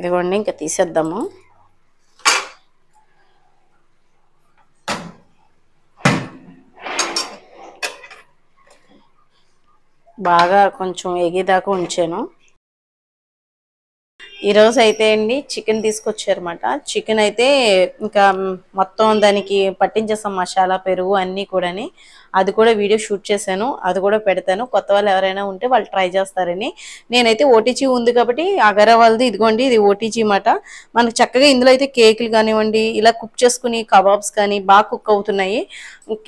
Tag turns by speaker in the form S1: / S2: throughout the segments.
S1: ఇదిగోండి ఇంకా తీసేద్దాము. బాగా కొంచెం ఎగేదాకా ఉంచాను. ఈరోజు అయితే అండి చికెన్ తీసుకొచ్చారన్నమాట. చికెన్ అయితే ఇంకా మొత్తం దానికి పట్టించేసాం మసాలా, పెరుగు అన్నీ కూడాని. అది కూడా వీడియో షూట్ చేశాను, అది కూడా పెడతాను. కొత్త వాళ్ళు ఎవరైనా ఉంటే వాళ్ళు ట్రై చేస్తారని. నేనైతే ఓటీజీ ఉంది కాబట్టి అగర వాళ్ళది ఇదిగోండి, ఇది ఓటీజీ మాట. మనకు చక్కగా ఇందులో అయితే కేకులు కానివ్వండి, ఇలా కుక్ చేసుకుని కబాబ్స్ కానీ బాగా కుక్ అవుతున్నాయి.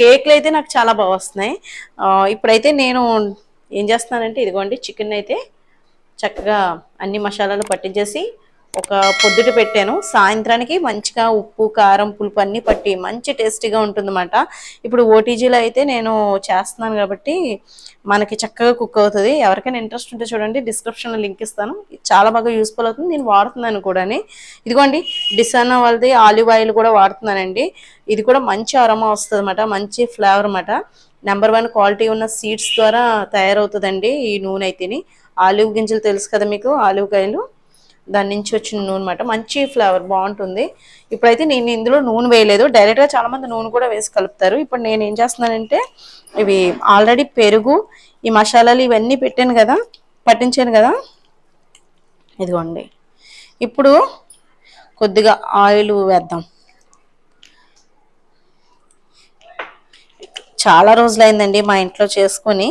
S1: కేకులు అయితే నాకు చాలా బాగా వస్తున్నాయి. ఇప్పుడైతే నేను ఏం చేస్తున్నానంటే ఇదిగోండి చికెన్ అయితే చక్కగా అన్ని మసాలాలు పట్టించేసి ఒక పొద్దుట పెట్టాను. సాయంత్రానికి మంచిగా ఉప్పు, కారం, పులుపు అన్నీ పట్టి మంచి టేస్టీగా ఉంటుందన్నమాట. ఇప్పుడు ఓటీజీలో అయితే నేను చేస్తున్నాను కాబట్టి మనకి చక్కగా కుక్ అవుతుంది. ఎవరికైనా ఇంట్రెస్ట్ ఉంటే చూడండి, డిస్క్రిప్షన్లో లింక్ ఇస్తాను. చాలా బాగా యూస్ఫుల్ అవుతుంది, నేను వాడుతున్నాను కూడా. ఇదిగోండి డిసానా వాళ్ళది ఆలివ్ ఆయిల్ కూడా వాడుతున్నానండి. ఇది కూడా మంచి అరోమా వస్తుంది అన్నమాట, మంచి ఫ్లేవర్ అన్నమాట. నెంబర్ 1 క్వాలిటీ ఉన్న సీడ్స్ ద్వారా తయారవుతుందండి ఈ నూనె అయితేని. ఆలివ్ గింజలు తెలుసు కదా మీకు, ఆలివ్ కాయలు, దాని నుంచి వచ్చిన నూనె అన్నమాట. మంచి ఫ్లేవర్ బాగుంటుంది. ఇప్పుడైతే నేను ఇందులో నూనె వేయలేదు, డైరెక్ట్గా చాలామంది నూనె కూడా వేసి కలుపుతారు. ఇప్పుడు నేను ఏం చేస్తున్నానంటే ఇవి ఆల్రెడీ పెరుగు, ఈ మసాలాలు ఇవన్నీ పెట్టాను కదా, పట్టించాను కదా, ఇదిగోండి. ఇప్పుడు కొద్దిగా ఆయిల్ వేద్దాం. చాలా రోజులైందండి మా ఇంట్లో చేసుకొని,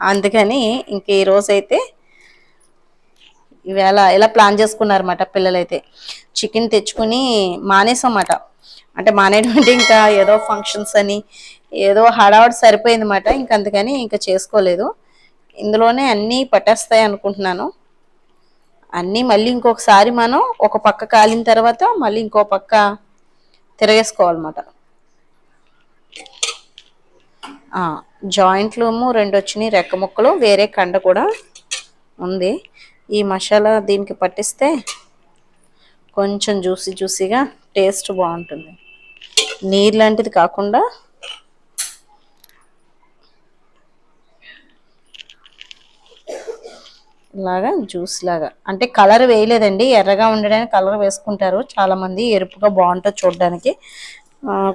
S1: అందుకని ఇంక ఈ రోజైతే ఇవేళ ఇలా ప్లాన్ చేసుకున్నారన్నమాట పిల్లలైతే. చికెన్ తెచ్చుకుని మానేసన్నమాట. అంటే మానేయడం అంటే ఇంకా ఏదో ఫంక్షన్స్ అని ఏదో హడావుడి సరిపోయిందన్నమాట. ఇంక అందుకని ఇంకా చేసుకోలేదు. ఇందులోనే అన్నీ పట్టేస్తాయి అనుకుంటున్నాను. అన్నీ మళ్ళీ ఇంకొకసారి మనం ఒక పక్క కాలిన తర్వాత మళ్ళీ ఇంకో పక్క తిరగేసుకోవాలన్నమాట. జాయింట్లు 2 వచ్చినాయి, రెక్క ముక్కలు, వేరే కండ కూడా ఉంది. ఈ మసాలా దీనికి పట్టిస్తే కొంచెం జ్యూసీగా టేస్ట్ బాగుంటుంది. నీరు లాంటిది కాకుండా ఇలాగా జ్యూస్ లాగా. అంటే కలర్ వేయలేదండి, ఎర్రగా ఉండడానికి కలర్ వేసుకుంటారు చాలామంది, ఎరుపుగా బాగుంటుంది చూడడానికి.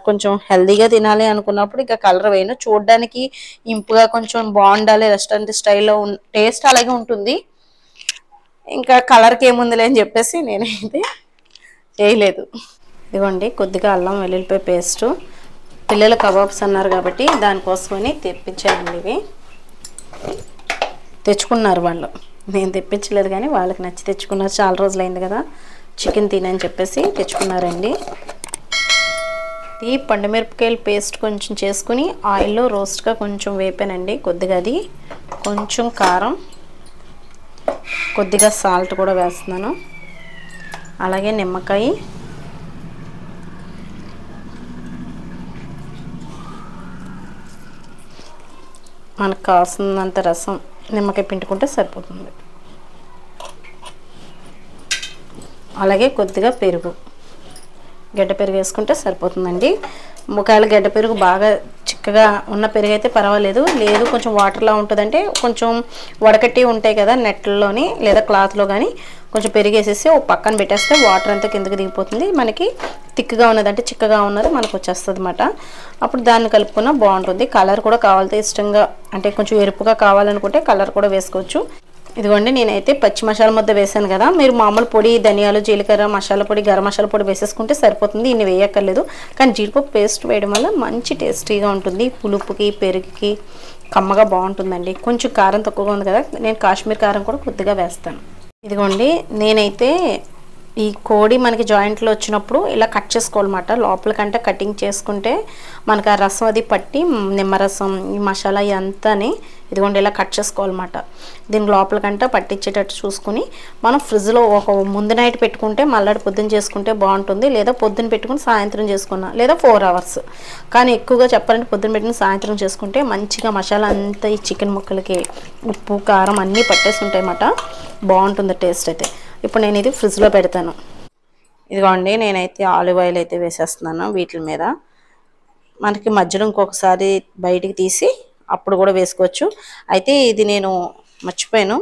S1: కొంచెం హెల్దీగా తినాలి అనుకున్నప్పుడు ఇంకా కలర్ వేయను. చూడడానికి ఇంపుగా కొంచెం బాగుండాలి, రెస్టారెంట్ స్టైల్లో టేస్ట్ అలాగే ఉంటుంది. ఇంకా కలర్కి ఏముందిలే అని చెప్పేసి నేనైతే చేయలేదు. ఇదిగోండి కొద్దిగా అల్లం వెల్లుల్లిపాయ పేస్టు. పిల్లలు కబాబ్స్ అన్నారు కాబట్టి దానికోసమని తెప్పించానండి. ఇవి తెచ్చుకున్నారు వాళ్ళు, నేను తెప్పించలేదు కానీ వాళ్ళకి నచ్చి తెచ్చుకున్నారు. చాలా రోజులైంది కదా చికెన్ తినని చెప్పేసి తెచ్చుకున్నారండి. ఈ పండుమిరపకాయల పేస్ట్ కొంచెం చేసుకుని ఆయిల్లో రోస్ట్గా కొంచెం వేపానండి. కొద్దిగా అది, కొంచెం కారం, కొద్దిగా సాల్ట్ కూడా వేస్తున్నాను, అలాగే నిమ్మకాయ, మనకు కావాల్సినంత రసం నిమ్మకాయ పిండుకుంటే సరిపోతుంది. అలాగే కొద్దిగా పెరుగు, గడ్డ పెరుగు వేసుకుంటే సరిపోతుందండి. ఒకవేళ గడ్డ పెరుగు బాగా చిక్కగా ఉన్న పెరుగు అయితే పర్వాలేదు, లేదు కొంచెం వాటర్లా ఉంటుందంటే కొంచెం వడకట్టి ఉంటాయి కదా నెట్లోని లేదా క్లాత్లో కానీ కొంచెం పెరుగు వేసేసి ఒక పక్కన పెట్టేస్తే వాటర్ అంతా కిందకి దిగిపోతుంది. మనకి థిక్గా ఉన్నదంటే చిక్కగా ఉన్నది మనకు వచ్చేస్తుంది అన్నమాట. అప్పుడు దాన్ని కలుపుకున్నా బాగుంటుంది. కలర్ కూడా కావాలంటే ఇష్టంగా అంటే కొంచెం ఎరుపుగా కావాలనుకుంటే కలర్ కూడా వేసుకోవచ్చు. ఇదిగోండి నేనైతే పచ్చి మసాలా ముద్ద వేసాను కదా, మీరు మామూలు పొడి ధనియాలు, జీలకర్ర, మసాలా పొడి, గరం మసాలా పొడి వేసేసుకుంటే సరిపోతుంది, ఇన్ని వేయక్కర్లేదు. కానీ జీడిపప్పు పేస్ట్ వేయడం వల్ల మంచి టేస్టీగా ఉంటుంది. పులుపుకి పెరుగుకి కమ్మగా బాగుంటుందండి. కొంచెం కారం తక్కువగా ఉంది కదా, నేను కాశ్మీర్ కారం కూడా కొద్దిగా వేస్తాను. ఇదిగోండి నేనైతే ఈ కోడి మనకి జాయింట్లో వచ్చినప్పుడు ఇలా కట్ చేసుకోవాలన్నమాట. లోపలికంటే కటింగ్ చేసుకుంటే మనకు ఆ రసం అది పట్టి నిమ్మరసం ఈ మసాలా అంతాని ఇదిగోండి ఇలా కట్ చేసుకోవాలన్నమాట. దీని లోపలికంటే పట్టించేటట్టు చూసుకుని మనం ఫ్రిడ్జ్లో ఒక ముందు నైట్ పెట్టుకుంటే మళ్ళీ పొద్దున్న చేసుకుంటే బాగుంటుంది, లేదా పొద్దున్న పెట్టుకుని సాయంత్రం చేసుకున్నా, లేదా 4 hours. కానీ ఎక్కువగా చెప్పాలంటే పొద్దున్న పెట్టుకుని సాయంత్రం చేసుకుంటే మంచిగా మసాలా అంతా ఈ చికెన్ ముక్కలకి ఉప్పు కారం అన్నీ పట్టేసి ఉంటాయి అన్నమాట, బాగుంటుంది టేస్ట్ అయితే. ఇప్పుడు నేను ఇది ఫ్రిడ్జ్లో పెడతాను. ఇదిగోండి నేనైతే ఆలివ్ ఆయిల్ అయితే వేసేస్తున్నాను వీటి మీద. మనకి మధ్యలో ఇంకొకసారి బయటికి తీసి అప్పుడు కూడా వేసుకోవచ్చు. అయితే ఇది నేను మర్చిపోయాను,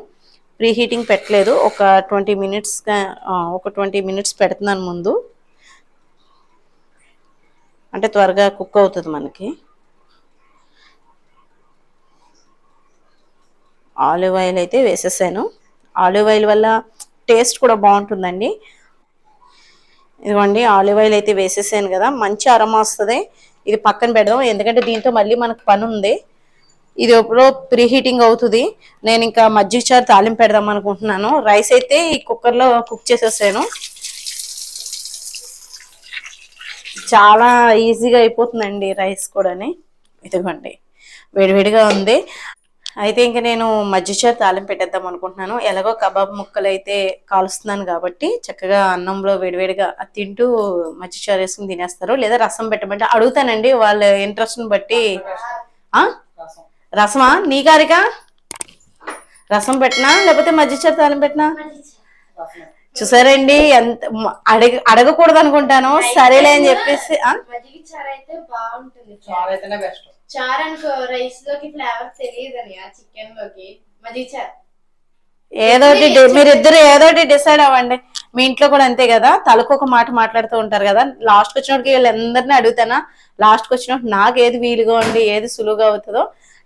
S1: ప్రీ హీటింగ్ పెట్టలేదు. ఒక 20 మినిట్స్ ఒక 20 మినిట్స్ పెడుతున్నాను ముందు, అంటే త్వరగా కుక్ అవుతుంది మనకి. ఆలివ్ ఆయిల్ అయితే వేసేసాను. ఆలివ్ ఆయిల్ వల్ల టేస్ట్ కూడా బాగుంటుందండి. ఇదిగోండి ఆలివ్ ఆయిల్ అయితే వేసేసాను కదా, మంచి అరోమా వస్తుంది. ఇది పక్కన పెడదాం, ఎందుకంటే దీంతో మళ్ళీ మనకు పని ఉంది. ఇది ఎప్పుడో ప్రీ హీటింగ్ అవుతుంది. నేను ఇంకా మజ్జిగ చారు తాలింపు పెడదాం అనుకుంటున్నాను. రైస్ అయితే ఈ కుక్కర్లో కుక్ చేసేసాను, చాలా ఈజీగా అయిపోతుందండి రైస్ కూడాని. ఇదిగోండి వేడివేడిగా ఉంది. అయితే ఇంక నేను మజ్జిగ చారు తాలింపు పెట్టేద్దాం అనుకుంటున్నాను. ఎలాగో కబాబ్ ముక్కలు అయితే కాలుస్తున్నాను కాబట్టి చక్కగా అన్నంలో వేడివేడిగా తింటూ మజ్జిగ చారు వేసుకుని తినేస్తారు. లేదా రసం పెట్టమంటే అడుగుతానండి వాళ్ళ ఇంట్రెస్ట్ని బట్టి. రసమా నీ గారిక? రసం పెట్టినా లేకపోతే మజ్జిగ చారు తాలింపు పెట్టినా? చూసారండి ఎంత అడగకూడదు అనుకుంటాను, సరేలే అని చెప్పేసి. ఏదోటి మీరిద్దరు ఏదోటి డిసైడ్ అవ్వండి. మీ ఇంట్లో కూడా అంతే కదా, తలకొక మాట మాట్లాడుతూ ఉంటారు కదా. లాస్ట్కి వచ్చినప్పటికి వీళ్ళందరినీ అడుగుతానా, లాస్ట్కి వచ్చినప్పుడు నాకు ఏది వీలుగా ఉండి ఏది సులువుగా అవుతుందో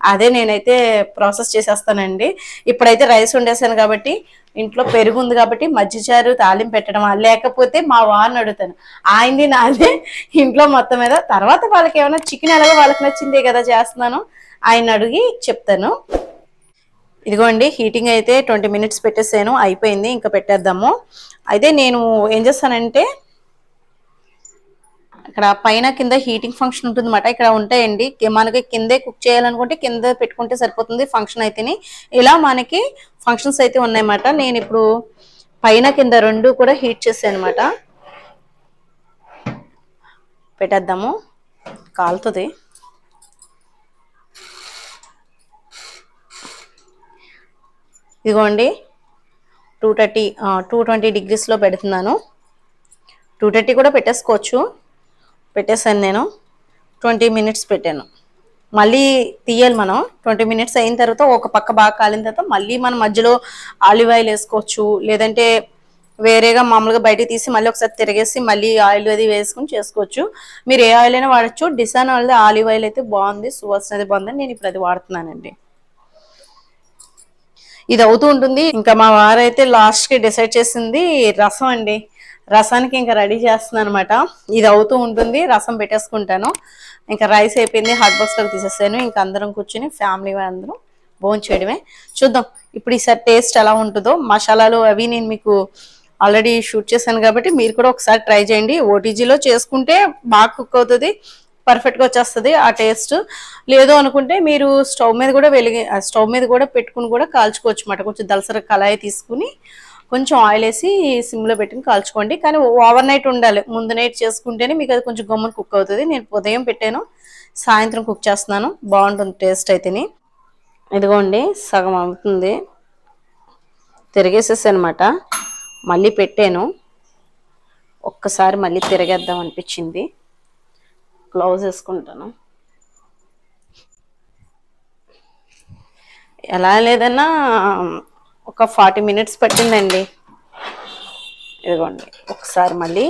S1: అదే నేనైతే ప్రాసెస్ చేసేస్తానండి. ఇప్పుడైతే రైస్ వండేసాను కాబట్టి, ఇంట్లో పెరుగు ఉంది కాబట్టి మజ్జిగ చారు తాలింపు పెట్టడమా, లేకపోతే మా వారిని అడుగుతాను. ఆయనది నాదే ఇంట్లో మొత్తం మీద. తర్వాత వాళ్ళకి ఏమైనా చికెన్ ఎలాగో వాళ్ళకి నచ్చిందే కదా చేస్తున్నాను, ఆయన అడిగి చెప్తాను. ఇదిగోండి హీటింగ్ అయితే 20 మినిట్స్ పెట్టేసాను, అయిపోయింది. ఇంకా పెట్టేద్దాము. అయితే నేను ఏం చేస్తానంటే, ఇక్కడ పైన కింద హీటింగ్ ఫంక్షన్ ఉంటుంది అన్నమాట. ఇక్కడ ఉంటాయండి, మనకి కిందే కుక్ చేయాలనుకుంటే కింద పెట్టుకుంటే సరిపోతుంది ఫంక్షన్ అయితేని. ఇలా మనకి ఫంక్షన్స్ అయితే ఉన్నాయన్నమాట. నేను ఇప్పుడు పైన కింద రెండు కూడా హీట్ చేసాను అనమాట. పెట్టేద్దాము, కాలుతుంది. ఇదిగోండి 220 డిగ్రీస్లో పెడుతున్నాను. 230 కూడా పెట్టేసుకోవచ్చు. పెట్టేసాను నేను. 20 మినిట్స్ పెట్టాను. మళ్ళీ తీయాలి మనం. 20 మినిట్స్ అయిన తర్వాత ఒక పక్క బాగా కాలిన తర్వాత మళ్ళీ మనం మధ్యలో ఆలివ్ ఆయిల్ వేసుకోవచ్చు, లేదంటే వేరేగా మామూలుగా బయటికి తీసి మళ్ళీ ఒకసారి తిరిగేసి మళ్ళీ ఆయిల్ అది వేసుకుని చేసుకోవచ్చు. మీరు ఏ ఆయిల్ అయినా వాడచ్చు. డిసాన్ ఆయిల్ ఆలివ్ ఆయిల్ అయితే బాగుంది, సువాసన అది బాగుందని నేను ఇప్పుడు అది వాడుతున్నానండి. ఇది అవుతూ ఉంటుంది. ఇంకా మా వారైతే లాస్ట్కి డిసైడ్ చేసింది రసం అండి. రసానికి ఇంకా రెడీ చేస్తున్నాను అనమాట. ఇది అవుతూ ఉంటుంది, రసం పెట్టేసుకుంటాను. ఇంకా రైస్ అయిపోయింది, హాట్ బాక్స్లోకి తీసేసాను. ఇంకా అందరం కూర్చుని ఫ్యామిలీ అందరం భోజనం చేయడమే. చూద్దాం ఇప్పుడు ఈసారి టేస్ట్ ఎలా ఉంటుందో. మసాలాలు అవి నేను మీకు ఆల్రెడీ షూట్ చేశాను కాబట్టి మీరు కూడా ఒకసారి ట్రై చేయండి. ఓటీజీలో చేసుకుంటే బాగా కుక్ అవుతుంది, పర్ఫెక్ట్గా వచ్చేస్తుంది ఆ టేస్ట్. లేదు అనుకుంటే మీరు స్టవ్ మీద కూడా పెట్టుకుని కూడా కాల్చుకోవచ్చు అన్నమాట. కొంచెం దలసర కళాయి తీసుకుని కొంచెం ఆయిల్ వేసి సిమ్లో పెట్టుకుని కాల్చుకోండి. కానీ ఓవర్ నైట్ ఉండాలి, ముందు నైట్ చేసుకుంటేనే మీకు అది కొంచెం గమ్మున కుక్ అవుతుంది. నేను ఉదయం పెట్టాను, సాయంత్రం కుక్ చేస్తున్నాను, బాగుంటుంది టేస్ట్ అయితేని. ఇదిగోండి సగం అవుతుంది, తిరిగేసేసి అనమాట. మళ్ళీ పెట్టాను, ఒక్కసారి మళ్ళీ తిరగేద్దాం అనిపించింది. గ్లౌజ్ వేసుకుంటాను. ఎలా లేదన్నా ఒక 40 మినిట్స్ పట్టిందండి. ఇదిగోండి ఒకసారి మళ్ళీ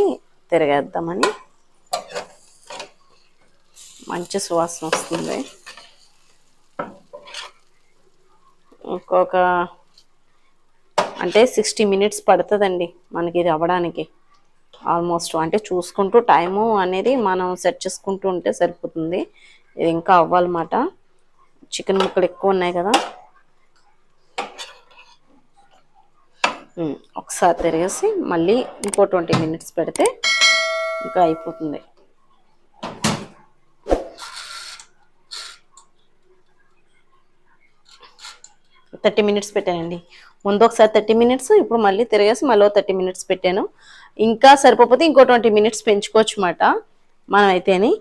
S1: తిరగేద్దామని. మంచి సువాసన వస్తుంది. ఇంకొక అంటే 60 మినిట్స్ పడుతుందండి మనకి ఇది అవ్వడానికి ఆల్మోస్ట్. అంటే చూసుకుంటూ టైము అనేది మనం సెట్ చేసుకుంటూ ఉంటే సరిపోతుంది. ఇది ఇంకా అవ్వాలన్నమాట. చికెన్ ముక్కలు ఎక్కువ ఉన్నాయి కదా. ఒకసారి తిరిగేసి మళ్ళీ ఇంకో 20 మినిట్స్ పెడితే ఇంకా అయిపోతుంది. థర్టీ మినిట్స్ పెట్టానండి ముందు ఒకసారి 30 మినిట్స్, ఇప్పుడు మళ్ళీ తిరిగేసి మళ్ళీ 30 మినిట్స్ పెట్టాను. ఇంకా సరిపోతే ఇంకో 20 మినిట్స్ పెంచుకోవచ్చు అన్నమాట మనం అయితేని.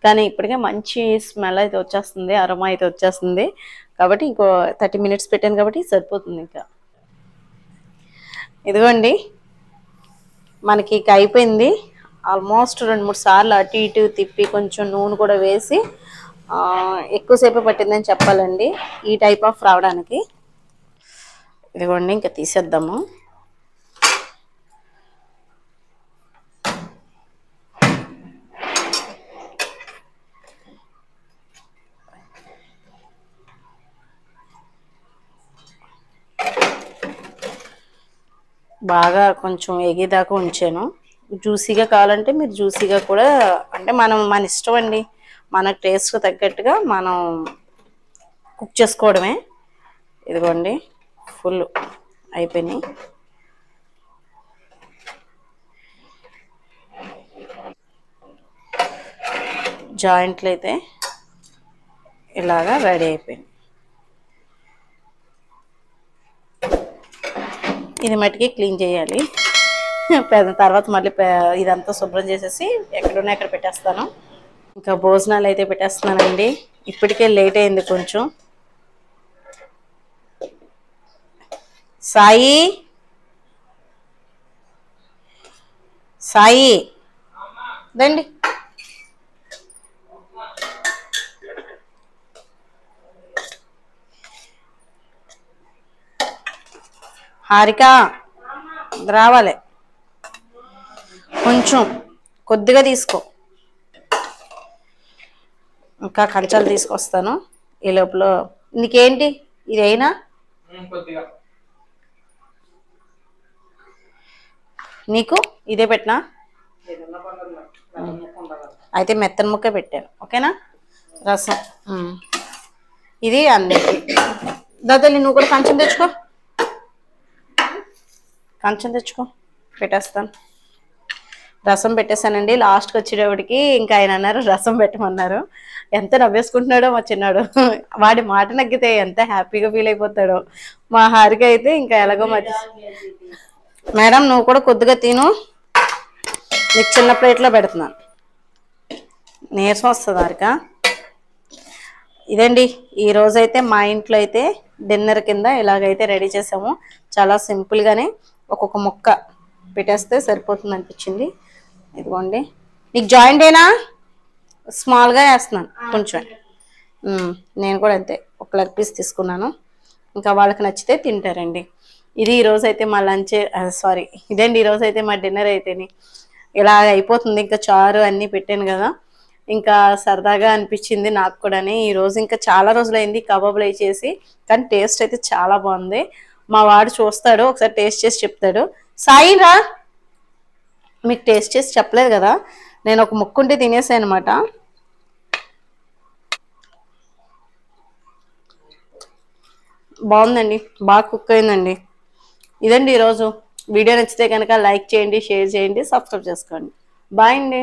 S1: కానీ ఇప్పటికే మంచి స్మెల్ అయితే వచ్చేస్తుంది, అరోమా అయితే వచ్చేస్తుంది కాబట్టి ఇంకో 30 మినిట్స్ పెట్టాను కాబట్టి సరిపోతుంది. ఇంకా ఇదిగోండి మనకి ఇక అయిపోయింది. ఆల్మోస్ట్ 2-3 సార్లు అటు ఇటు తిప్పి కొంచెం నూనె కూడా వేసి ఎక్కువసేపు పట్టిందని చెప్పాలండి ఈ టైప్ ఆఫ్ రావడానికి. ఇదిగోండి ఇంకా తీసేద్దాము. బాగా కొంచెం ఎగేదాకా ఉంచాను. జ్యూసీగా కావాలంటే మీరు జ్యూసీగా కూడా, అంటే మన ఇష్టం అండి, మన టేస్ట్ తగ్గట్టుగా మనం కుక్ చేసుకోవడమే. ఇదిగోండి ఫుల్ అయిపోయినాయి. జాయింట్లు అయితే ఇలాగా రెడీ అయిపోయింది. ఇది మట్టికి క్లీన్ చేయాలి. తర్వాత మళ్ళీ ఇదంతా శుభ్రం చేసేసి ఎక్కడున్నా ఎక్కడ పెట్టేస్తాను. ఇంకా భోజనాలు అయితే పెట్టేస్తున్నానండి. ఇప్పటికే లేట్ అయింది కొంచెం. సాయి సాయి రండి. హారిక రావాలి, కొంచెం కొద్దిగా తీసుకో. ఇంకా కంచాలు తీసుకొస్తాను ఈ లోపల. నీకేంటి ఇదైనా? నీకు ఇదే పెట్టినా? అయితే మెత్తని ముక్క పెట్టాను, ఓకేనా? రసం ఇది అన్నిటి. దాదాలి నువ్వు కూడా కంచం తెచ్చుకో, కంచం తెచ్చుకో, పెట్టేస్తాను. రసం పెట్టేశానండి. లాస్ట్కి వచ్చేటప్పటికి ఇంకా ఆయన అన్నారు రసం పెట్టమన్నారు. ఎంత నవ్వేసుకుంటున్నాడో మా చిన్నాడు. వాడి మాట నగ్గితే ఎంత హ్యాపీగా ఫీల్ అయిపోతాడో. మా హారిక అయితే ఇంకా ఎలాగో మధ్య. మేడం నువ్వు కూడా కొద్దిగా తిను, నీకు చిన్న ప్లేట్లో పెడుతున్నాను. నీరసం వస్తుంది హారిక. ఇదండి ఈరోజైతే మా ఇంట్లో అయితే డిన్నర్ కింద ఇలాగైతే రెడీ చేసాము. చాలా సింపుల్గానే ఒక్కొక్క ముక్క పెట్టేస్తే సరిపోతుంది అనిపించింది. ఇదిగోండి, నీకు జాయింట్ అయినా స్మాల్గా వేస్తున్నాను కొంచెం. నేను కూడా అంతే, ఒక లెగ్ పీస్ తీసుకున్నాను. ఇంకా వాళ్ళకి నచ్చితే తింటారండి. ఇది ఈరోజు అయితే మా లంచ్, సారీ ఇదండి ఈరోజు అయితే మా డిన్నర్ అయితేని ఇలా అయిపోతుంది. ఇంకా చారు అన్నీ పెట్టాను కదా, ఇంకా సరదాగా అనిపించింది నాకు కూడా. ఈరోజు ఇంకా చాలా రోజులైంది కబాబులు అవి చేసి, కానీ టేస్ట్ అయితే చాలా బాగుంది. మా వాడు చూస్తాడు, ఒకసారి టేస్ట్ చేసి చెప్తాడు. సాయి రా, మీకు టేస్ట్ చేసి చెప్పలేదు కదా, నేను ఒక ముక్కుంటే తినేసాను అనమాట. బాగుందండి, బాగా కుక్ అయిందండి. ఇదండి ఈరోజు వీడియో. నచ్చితే కనుక లైక్ చేయండి, షేర్ చేయండి, సబ్స్క్రైబ్ చేసుకోండి. బాయ్ అండి.